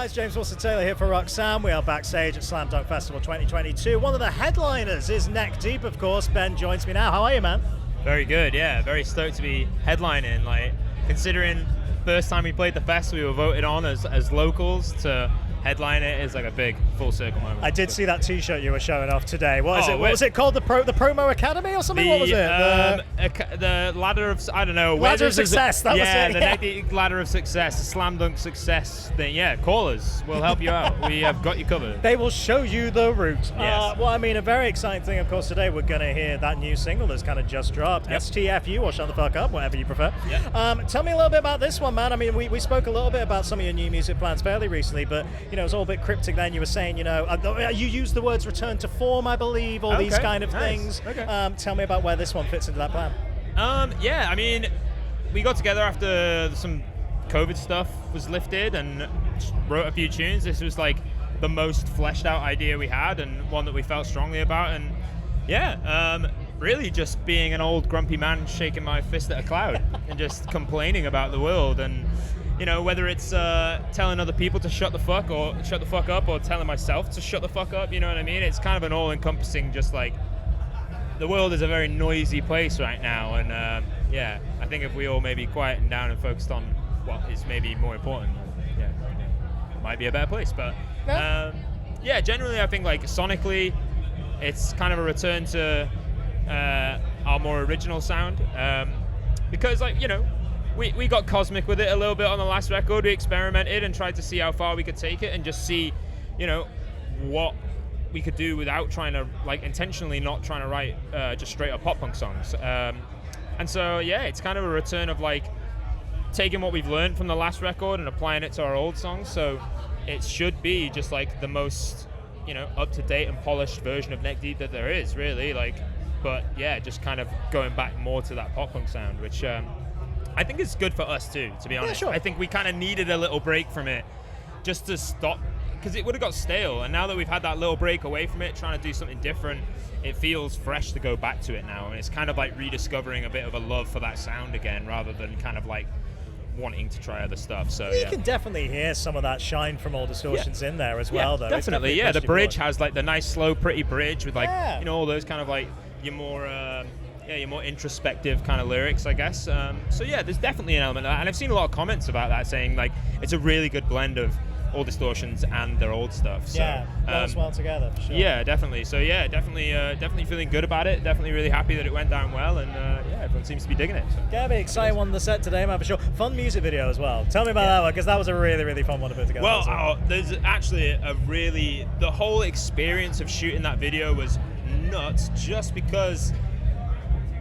guys, James Wilson-Taylor here for Roxanne. We are backstage at Slam Dunk Festival 2022. One of the headliners is Neck Deep, of course. Ben joins me now. How are you, man? Very good, yeah. Very stoked to be headlining. Like, considering first time we played the fest, we were voted on as locals to headline it is like a big full circle moment. I did see that T-shirt you were showing off today. What is it? What was it called? The Promo Academy or something? What was it? The ladder of, I don't know. Ladder of Success. That was it. The Neck Deep ladder of success, the slam dunk success thing. Yeah, call us. We'll help you out. We have got you covered. They will show you the route. Yes. Well, I mean, a very exciting thing, of course, today we're going to hear that new single that's kind of just dropped. Yep. STFU, or Shut the Fuck Up, whatever you prefer. Yep. Tell me a little bit about this one, man. I mean, we spoke a little bit about some of your new music plans fairly recently, but, you know, it was all a bit cryptic then. You were saying, you know, you used the words return to form, I believe, all these kind of things. Okay. Tell me about where this one fits into that plan. Yeah, I mean, we got together after some COVID stuff was lifted and wrote a few tunes. This was like the most fleshed out idea we had and one that we felt strongly about. And yeah, really just being an old grumpy man shaking my fist at a cloud and just complaining about the world. And you know, whether it's telling other people to shut the fuck up or telling myself to shut the fuck up, you know what I mean? It's kind of an all-encompassing, just like, the world is a very noisy place right now, and yeah, I think if we all maybe quietened down and focused on what is maybe more important, yeah, it might be a better place. But yeah, generally I think like sonically, it's kind of a return to our more original sound, because like, you know, we got cosmic with it a little bit on the last record. We experimented and tried to see how far we could take it and just see, you know, what we could do without trying to, like, intentionally not trying to write just straight up pop punk songs. And so, yeah, it's kind of a return of, like, taking what we've learned from the last record and applying it to our old songs. So it should be just, like, the most, you know, up-to-date and polished version of Neck Deep that there is, really. Like, but, yeah, just kind of going back more to that pop punk sound, which I think it's good for us, too, to be honest. Yeah, sure. I think we kind of needed a little break from it just to stop, because it would have got stale, and now that we've had that little break away from it, trying to do something different, it feels fresh to go back to it now, and it's kind of like rediscovering a bit of a love for that sound again, rather than kind of like wanting to try other stuff. So you can definitely hear some of that shine from All Distortions in there as well, though. Definitely, yeah. The bridge has like the nice, slow, pretty bridge with like you know, all those kind of like your more introspective kind of lyrics, I guess. So yeah, there's definitely an element of that, and I've seen a lot of comments about that saying like it's a really good blend of All Distortions and their old stuff. So, yeah, goes well together, for sure. Yeah, definitely. So yeah, definitely feeling good about it. Definitely really happy that it went down well, and yeah, everyone seems to be digging it. So. Gonna be exciting one on the set today, man, for sure. Fun music video as well. Tell me about that one, because that was a really, really fun one to put together. Well, there's actually the whole experience of shooting that video was nuts, just because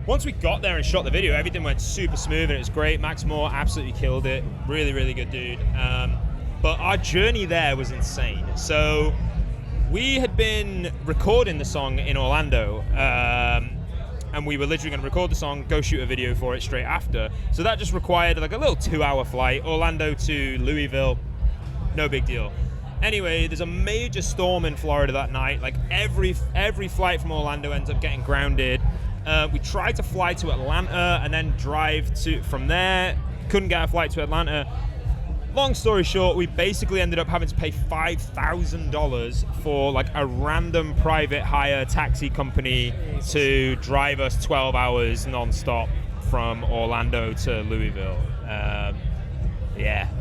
once we got there and shot the video, everything went super smooth and it was great. Max Moore absolutely killed it. Really, really good dude. But our journey there was insane. So we had been recording the song in Orlando, and we were literally going to record the song, go shoot a video for it straight after. So that just required like a little 2-hour flight, Orlando to Louisville. No big deal. Anyway, there's a major storm in Florida that night. Like every flight from Orlando ends up getting grounded. We tried to fly to Atlanta and then drive from there. Couldn't get a flight to Atlanta. Long story short, we basically ended up having to pay $5,000 for like a random private hire taxi company to drive us 12 hours non-stop from Orlando to Louisville.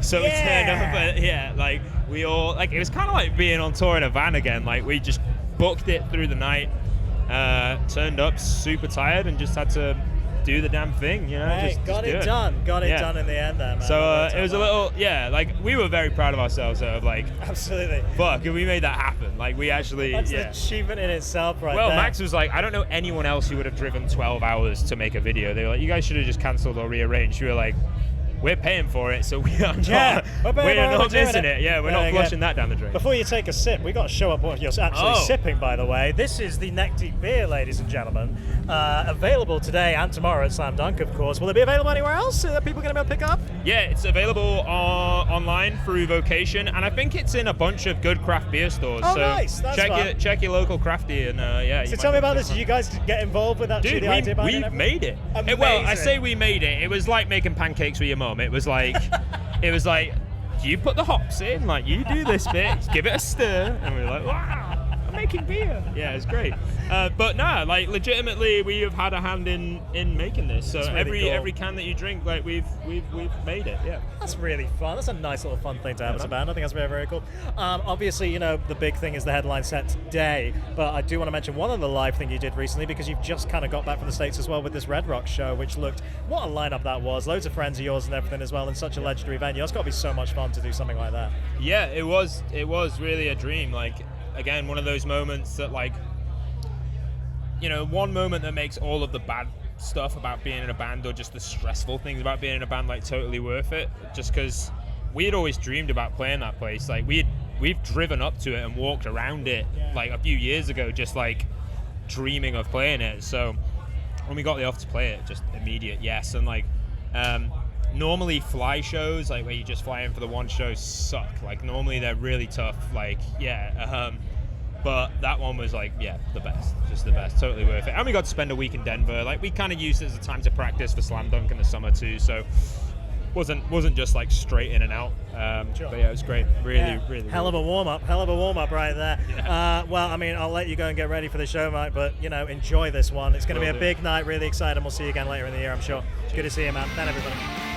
So we turned up, like we all, like it was kind of like being on tour in a van again. Like we just booked it through the night, turned up super tired and just had to do the damn thing, you know. Hey, got it done in the end there, man. So it was a little, like we were very proud of ourselves of like, absolutely, fuck, we made that happen. Like we actually, that's an achievement in itself, right? Well, there. Max was like, I don't know anyone else who would have driven 12 hours to make a video. They were like, you guys should have just cancelled or rearranged. We were like, we're paying for it, so we are not, we're not missing it. Yeah, we're not flushing that down the drain. Before you take a sip, we got to show up what you're actually sipping, by the way. This is the Neck Deep beer, ladies and gentlemen. Available today and tomorrow at Slam Dunk, of course. Will it be available anywhere else that people are going to be able to pick up? Yeah, it's available online through Vocation, and I think it's in a bunch of good craft beer stores. Oh, so nice. That's check your local crafty, and So tell me about this. Did you guys get involved with that? Dude, we made it. Well, I say we made it. It was like making pancakes with your mum. It was like you put the hops in, like you do this bit, give it a stir, and we were like, wow, I'm making beer. Yeah, it's great. But no, like legitimately, we have had a hand in making this. So really every cool. can that you drink, like we've made it. Yeah. That's really fun. That's a nice little fun thing to have as a band. I think that's very, very cool. Obviously, you know, the big thing is the headline set today, but I do want to mention one other live thing you did recently, because you've just kind of got back from the States as well with this Red Rock show, which looked, what a lineup that was. Loads of friends of yours and everything as well, in such a legendary venue. It's got to be so much fun to do something like that. Yeah, it was really a dream. Like, again, one of those moments that, like, you know, one moment that makes all of the bad stuff about being in a band, or just the stressful things about being in a band, like totally worth it, just because we had always dreamed about playing that place. Like we've driven up to it and walked around it like a few years ago, just like dreaming of playing it. So when we got the offer to play it, just immediate yes. And like normally fly shows, like where you just fly in for the one show, suck. Like normally they're really tough, like but that one was like, the best, just the best, totally worth it. And we got to spend a week in Denver. Like we kind of used it as a time to practice for Slam Dunk in the summer too. So wasn't just like straight in and out. Sure. But yeah, it was great. Really. Hell of a warm up right there. Yeah. Well, I mean, I'll let you go and get ready for the show, Mike. But you know, enjoy this one. It's going to be a big night. Really excited. We'll see you again later in the year, I'm sure. It's good to see you, man. Thanks, everybody.